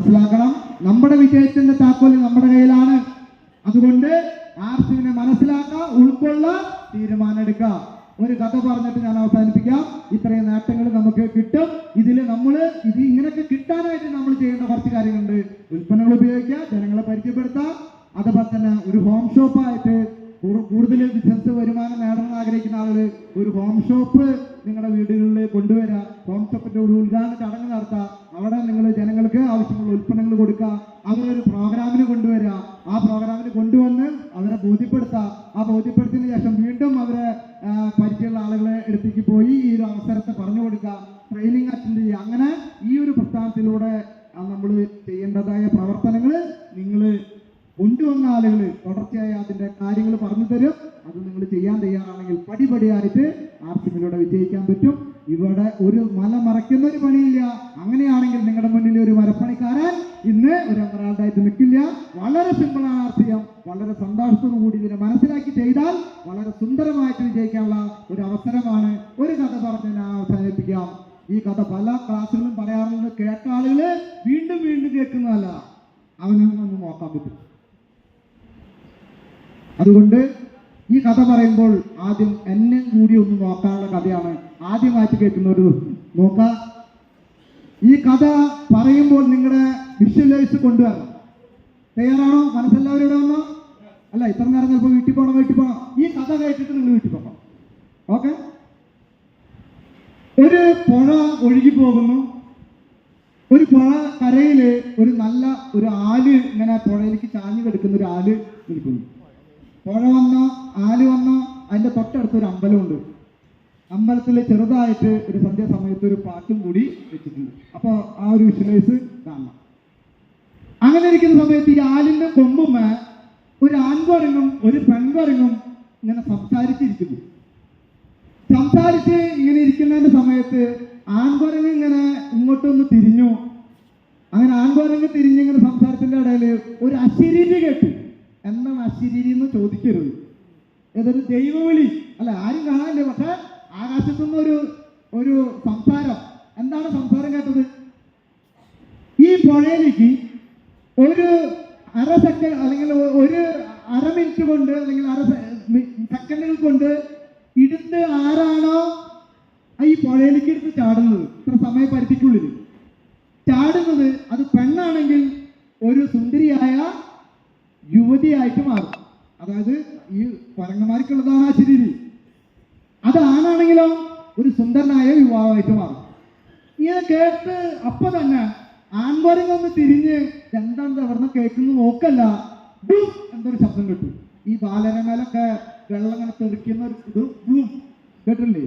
മനസ്സിലാക്കണം, നമ്മുടെ വിജയത്തിന്റെ താക്കോൽ നമ്മുടെ കയ്യിലാണ്. അതുകൊണ്ട് ആർസിനെ മനസ്സിലാക്കുക, ഉൾക്കൊള്ളുക, തീരുമാനം എടുക്കുക. ഒരു കഥ പറഞ്ഞിട്ട് ഞാൻ അവസാനിപ്പിക്കാം. ഇത്രയും നേട്ടങ്ങൾ നമുക്ക് കിട്ടും. ഇത് ഇങ്ങനെയൊക്കെ കിട്ടാനായിട്ട് നമ്മൾ ചെയ്യേണ്ട കുറച്ച് കാര്യങ്ങളുണ്ട്. ഉൽപ്പന്നങ്ങൾ ഉപയോഗിക്കുക, ജനങ്ങളെ പരിചയപ്പെടുത്തുക. അതുപോലെ തന്നെ ഒരു ഹോം ഷോപ്പായിട്ട് കൂടുതൽ ബിസിനസ് വരുമാനം നേടണമെന്ന് ആഗ്രഹിക്കുന്ന ആളുകൾ ഒരു ഹോം ഷോപ്പ് നിങ്ങളുടെ വീടുകളിൽ കൊണ്ടുവരിക. ഹോം ഷോപ്പിന്റെ ഒരു ഉദ്ഘാടന ചടങ്ങ് നടത്തുക. അവിടെ നിങ്ങൾ ജനങ്ങൾക്ക് ആവശ്യമുള്ള ഉൽപ്പന്നങ്ങൾ കൊടുക്കുക. അവരൊരു പ്രോഗ്രാമിന് കൊണ്ടുവരിക. ആ പ്രോഗ്രാമിന് കൊണ്ടുവന്ന് അവരെ ബോധ്യപ്പെടുത്തുക. ആ ബോധ്യപ്പെടുത്തിയതിനു ശേഷം വീണ്ടും അവരെ പരിചയമുള്ള ആളുകളെ എടുത്തേക്ക് പോയി ഈ ഒരു അവസരത്തെ പറഞ്ഞു കൊടുക്കുക, ട്രെയിനിങ് അറ്റൻഡ് ചെയ്യുക. അങ്ങനെ ഈ ഒരു പ്രസ്ഥാനത്തിലൂടെ നമ്മൾ ചെയ്യേണ്ടതായ പ്രവർത്തനങ്ങൾ നിങ്ങൾ കൊണ്ടുവന്ന ആളുകൾ തുടർച്ചയായി അതിന്റെ കാര്യങ്ങൾ പറഞ്ഞു തരും. അത് നിങ്ങൾ ചെയ്യാൻ തയ്യാറാണെങ്കിൽ പടിപടിയായിട്ട് ആർസിമിലൂടെ വിജയിക്കാൻ പറ്റും. ഇവിടെ ഒരു മല മറയ്ക്കുന്ന ഒരു പണിയില്ല. അങ്ങനെയാണെങ്കിൽ നിങ്ങളുടെ മുന്നിൽ ഒരു മരപ്പണിക്കാരൻ ഇന്ന് ഒരു എമറാൾഡായിട്ട് നിൽക്കില്ല. വളരെ സിമ്പിളാണ് ആർസിയം. വളരെ സന്തോഷത്തോടു കൂടി ഇതിനെ മനസ്സിലാക്കി ചെയ്താൽ വളരെ സുന്ദരമായിട്ട് വിജയിക്കാനുള്ള ഒരു അവസരമാണ്. ഒരു കഥ പറഞ്ഞ് ഞാൻ അവസാനിപ്പിക്കാം. ഈ കഥ പല ക്ലാസ്സുകളും പറയാറുണ്ട്. കേട്ട ആളുകള് വീണ്ടും വീണ്ടും കേൾക്കുന്നതല്ല, അവനൊന്ന് നോക്കാൻ പറ്റും. അതുകൊണ്ട് ഈ കഥ പറയുമ്പോൾ ആദ്യം എന്നെ കൂടി ഒന്ന് നോക്കാനുള്ള കഥയാണ്. ആദ്യമായിട്ട് കേൾക്കുന്നവർ നോക്കാം. ഈ കഥ പറയുമ്പോൾ നിങ്ങളുടെ വിഷ്വലൈസ് കൊണ്ടുവരണം. തയ്യാറാണോ? മനസ്സെല്ലാവരും ഇവിടെ വന്നോ? അല്ല, ഇത്ര നേരം ചിലപ്പോൾ വീട്ടിൽ പോകണം. ഈ കഥ കേട്ടിട്ട് നിങ്ങൾ വീട്ടിൽ പോകണം. ഓക്കെ? ഒരു പുഴ ഒഴുകി പോകുന്നു. ഒരു പുഴ കരയില് ഒരു ആല് ഇങ്ങനെ പുഴയിലേക്ക് ചാഞ്ഞു കിടക്കുന്ന ഒരു ആല് നിൽക്കുന്നു. പുഴ വന്നോ ആല് വന്നോ അതിന്റെ തൊട്ടടുത്തൊരു അമ്പലമുണ്ട്. അമ്പലത്തിൽ ചെറുതായിട്ട് ഒരു സന്ധ്യാസമയത്ത് ഒരു പാട്ടും കൂടി വെച്ചിട്ടുണ്ട്. അപ്പോൾ ആ ഒരു വിഷ്വലൈസ് കാണണം. അങ്ങനെ ഇരിക്കുന്ന സമയത്ത് ഈ ആലിന്റെ കൊമ്പുമ്മ ഒരു ആൺകുരങ്ങും ഒരു പെൺകുരങ്ങും ഇങ്ങനെ സംസാരിച്ച് ഇങ്ങനെ ഇരിക്കുന്നതിന്റെ സമയത്ത് ആൺകുരങ്ങ് ഇങ്ങനെ ഇങ്ങോട്ടൊന്ന് തിരിഞ്ഞു. അങ്ങനെ ആൺകുരങ്ങ് തിരിഞ്ഞിങ്ങനെ സംസാരത്തിന്റെ ഇടയിൽ ഒരു അശരീരി കേട്ടു. എന്താണ് അശരീരി എന്ന് ചോദിക്കരുത്. ഏതൊരു ദൈവവിളി അല്ല, ആരും കാണാനില്ല. പക്ഷെ ആകാശത്തുനിന്ന് ഒരു സംസാരം. എന്താണ് സംസാരം കേട്ടത്? ഈ പുഴയിലേക്ക് ഒരു അര സെക്കൻഡ് അല്ലെങ്കിൽ ഒരു അര മിനിറ്റ് കൊണ്ട് അല്ലെങ്കിൽ സെക്കൻഡുകൾ കൊണ്ട് ഇടുത്ത് ആരാണോ ഈ പുഴയിലേക്ക് എടുത്ത് ചാടുന്നത്, ഇത്ര സമയപരിധിക്കുള്ളിൽ ചാടുന്നത്, അത് പെണ്ണാണെങ്കിൽ ഒരു സുന്ദരിയായ യുവതിയായിട്ട് മാറും. അതായത് ഈ കുരങ്ങന്മാർക്കുള്ളതാണ് ആ ശരീരം. അത് ആണാണെങ്കിലോ ഒരു സുന്ദരനായ യുവാവായിട്ട് മാറും. ഇങ്ങനെ കേട്ട് അപ്പൊ തന്നെ ആൺകുരങ്ങൊന്ന് തിരിഞ്ഞ് എന്താണ് എവിടുന്ന് കേൾക്കുന്നു നോക്കല്ല, എന്തൊരു ശബ്ദം കിട്ടും. ഈ ബാലരമേലൊക്കെ വെള്ളം ഇങ്ങനെ തെറിക്കുന്ന ഒരു ഇത് ബ്ലൂം കേട്ടില്ലേ?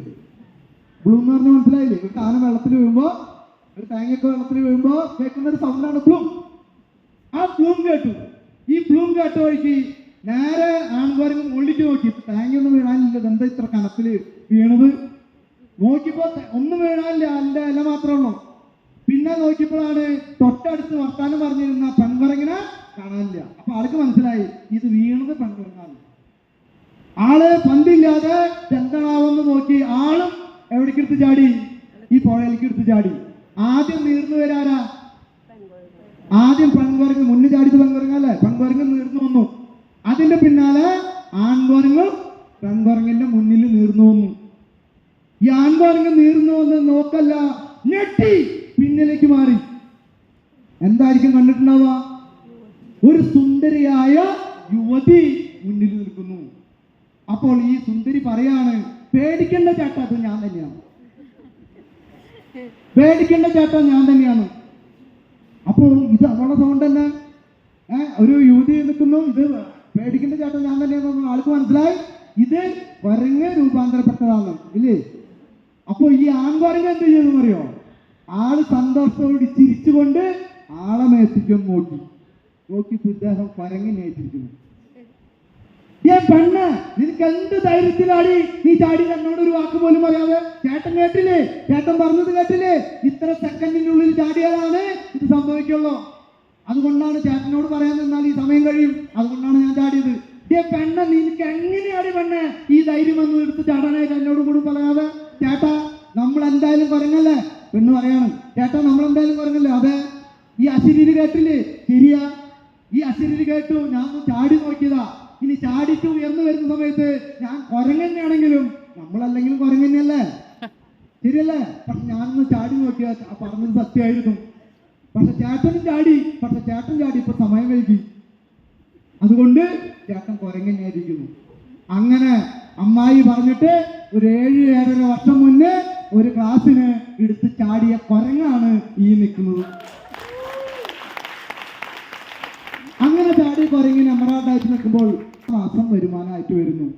ബ്ലൂം എന്ന് പറഞ്ഞാൽ മനസ്സിലായില്ലേ? ഒരു കാനം വെള്ളത്തിൽ വീഴുമ്പോ, ഒരു തേങ്ങയൊക്കെ വെള്ളത്തിൽ വീഴുമ്പോ കേൾക്കുന്ന ഒരു സൗണ്ടാണ് ബ്ലൂം. ആ ബ്ലൂം കേട്ടു. ഈ ബ്ലൂം കേട്ട വഴിക്ക് നേരെ ആൺകുരങ്ങ് മുള്ളിക്ക് നോക്കി. തേങ്ങയൊന്നും വീഴാനില്ല, എന്താ ഇത്ര കനത്തില് വീണത്? നോക്കിയപ്പോ ഒന്നും വീഴാനില്ല, അതിന്റെ ഇല മാത്രമേ ഉള്ളൂ. പിന്നെ നോക്കിയപ്പോഴാണ് തൊട്ടടുത്ത് വർത്താനം പറഞ്ഞിരുന്ന പെൺകുരങ്ങിനെ കാണാനില്ല. അപ്പൊ ആൾക്ക് മനസ്സിലായി ഇത് വീണത് പെൺകുരങ്ങാണ്. ആള് പന്തില്ലാതെ എന്താണാവെന്ന് നോക്കി ആളും എവിടേക്ക് എടുത്ത് ചാടി? ഈ പുഴയിലേക്ക് എടുത്ത് ചാടി. ആദ്യം നീർന്നു വരാരാ? ആദ്യം പെൺകുരങ്ങ് മുന്നിൽ ചാടിയത് പെൺകുരങ്ങല്ലേ? പെൺകുരങ്ങ് നീർന്നു വന്നു. അതിന്റെ പിന്നാലെ ആൺകുരങ്ങ് പെൺകുരങ്ങിന്റെ മുന്നിൽ നീർന്നു വന്നു. ഈ ആൺകുരങ്ങ് നീർന്നു വന്ന് നോക്കല്ല, ഞെട്ടി പിന്നിലേക്ക് മാറി. എന്തായിരിക്കും കണ്ടിട്ടുണ്ടാവുക? ഒരു സുന്ദരിയായ യുവതി മുന്നിൽ നിൽക്കുന്നു. അപ്പോൾ ഈ സുന്ദരി പറയാണ്, പേടിക്കേണ്ട ചേട്ടാ, അത് ഞാൻ തന്നെയാണ്, പേടിക്കേണ്ട ചേട്ടാ ഞാൻ തന്നെയാണ്. അപ്പോൾ ഇത് അവളുടെ സൗണ്ട് തന്നെ. ഒരു യുവതി നിൽക്കുന്നു, ഇത് പേടിക്കേണ്ട ചേട്ടാ ഞാൻ തന്നെയാണെന്ന് ആൾക്ക് മനസ്സിലായി. ഇത് കുരങ്ങ് രൂപാന്തരപ്പെട്ടതാണ് ഇല്ലേ? അപ്പോൾ ഈ ആൺകുരങ്ങ് എന്ത് ചെയ്തെന്ന് അറിയോ? ആള് സന്തോഷത്തോട് ചിരിച്ചുകൊണ്ട് ആളെ മേത്തിക്കും നോക്കിയപ്പോ ഇദ്ദേഹം കുരങ്ങിനെ ഏറ്റിരിക്കുന്നു. പെണ്ണ്, നിനക്ക് എന്ത് ധൈര്യത്തിലാടി നീ ചാടി? എന്നോട് ഒരു വാക്ക് പോലും പറയാതെ. ചേട്ടൻ കേട്ടില്ലേ? ചേട്ടൻ പറഞ്ഞത് കേട്ടില്ലേ? ഇത്ര സെക്കൻഡിനുള്ളിൽ ചാടിയാലാണ് ഇത് സംഭവിക്കുള്ളൂ. അതുകൊണ്ടാണ് ചേട്ടനോട് പറയാൻ നിന്നാൽ ഈ സമയം കഴിയും, അതുകൊണ്ടാണ് ഞാൻ ചാടിയത്. പെണ്ണ, നിനക്ക് എങ്ങനെയാണ് പെണ്ണ് ഈ ധൈര്യം ഒന്നും എടുത്ത് ചാടാനായിട്ട് എന്നോട് കൂടി പറയാതെ? ചേട്ടാ നമ്മൾ എന്തായാലും കുരങ്ങല്ലേ? പെണ്ണ് പറയാണ്, ചേട്ടാ നമ്മൾ എന്തായാലും കുരങ്ങല്ലേ? അതെ. ഈ അശരീരി കേട്ടില്ലേ? ശരിയാ, ഈ അശരീരി കേട്ടു, ഞാൻ ഒന്ന് ചാടി നോക്കിയതാ. ഇനി ചാടിക്ക് ഉയർന്നു വരുന്ന സമയത്ത് ഞാൻ കുരങ്ങന്നെയാണെങ്കിലും, നമ്മളല്ലെങ്കിലും കുരങ്ങന്നെയല്ലേ, ശരിയല്ലേ? പക്ഷെ ഞാനൊന്ന് ചാടി നോക്കിയാ പറഞ്ഞത് സത്യമായിരുന്നു. പക്ഷെ ചേട്ടൻ ചാടി ഇപ്പൊ സമയം വൈകി, അതുകൊണ്ട് ചേട്ടൻ കുരങ്ങനെയായിരിക്കുന്നു. അങ്ങനെ അമ്മായി പറഞ്ഞിട്ട് ഒരു 7-7.5 വർഷം മുന്നേ ഒരു ക്ലാസ്സിന് എടുത്ത് ചാടിയ കുരങ്ങാണ് ഈ നിൽക്കുന്നത്. അങ്ങനെ ചാടി കുരങ്ങിന് എമറാൾഡായിട്ട് നിൽക്കുമ്പോൾ മാസം വരുമാനമായിട്ട് വരുന്നു.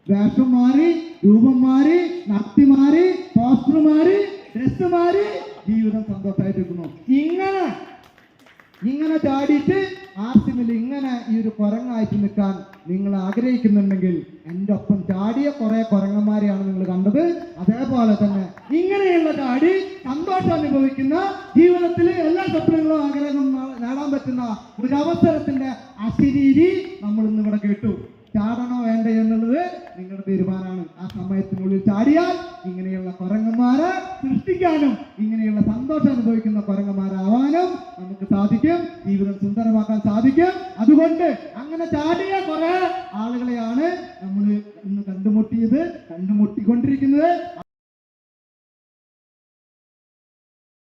വേഷം മാറി, രൂപം മാറി, നടത്തി മാറി, പോസ്റ്റർ മാറി, ഡ്രസ് മാറി, ജീവിതം സന്തോഷമായിട്ടിരിക്കുന്നു. ഇങ്ങനെ ചാടിയിട്ട് ആർസിമിൽ ഇങ്ങനെ ഈ ഒരു കുരങ്ങായിട്ട് നിൽക്കാൻ നിങ്ങൾ ആഗ്രഹിക്കുന്നുണ്ടെങ്കിൽ എൻ്റെ ഒപ്പം ചാടിയ കുറെ കുരങ്ങന്മാരെയാണ് നിങ്ങൾ കണ്ടത്. അതേപോലെ തന്നെ ഇങ്ങനെയുള്ള ചാടി സന്തോഷം അനുഭവിക്കുന്ന, ജീവിതത്തിൽ എല്ലാ സ്വപ്നങ്ങളും ആഗ്രഹങ്ങളും നേടാൻ പറ്റുന്ന ഒരു അവസരത്തിന്റെ അശരീരി നമ്മൾ ഇന്ന് ഇവിടെ കേട്ടു. ചാടണോ വേണ്ട എന്നുള്ളത് നിങ്ങളുടെ തീരുമാനമാണ്. ആ സമയത്തിനുള്ളിൽ ചാടിയാൽ ഇങ്ങനെയുള്ള കുരങ്ങന്മാരെ സൃഷ്ടിക്കാനും ഇങ്ങനെയുള്ള സന്തോഷം അനുഭവിക്കുന്ന കുരങ്ങന്മാരാവാനും നമുക്ക് സാധിക്കും. ജീവിതം സുന്ദരമാക്കാൻ സാധിക്കും. അതുകൊണ്ട് അങ്ങനെ ചാടിയ കുറെ ആളുകളെയാണ് നമ്മൾ ഇന്ന് കണ്ടുമുട്ടിക്കൊണ്ടിരിക്കുന്നത്.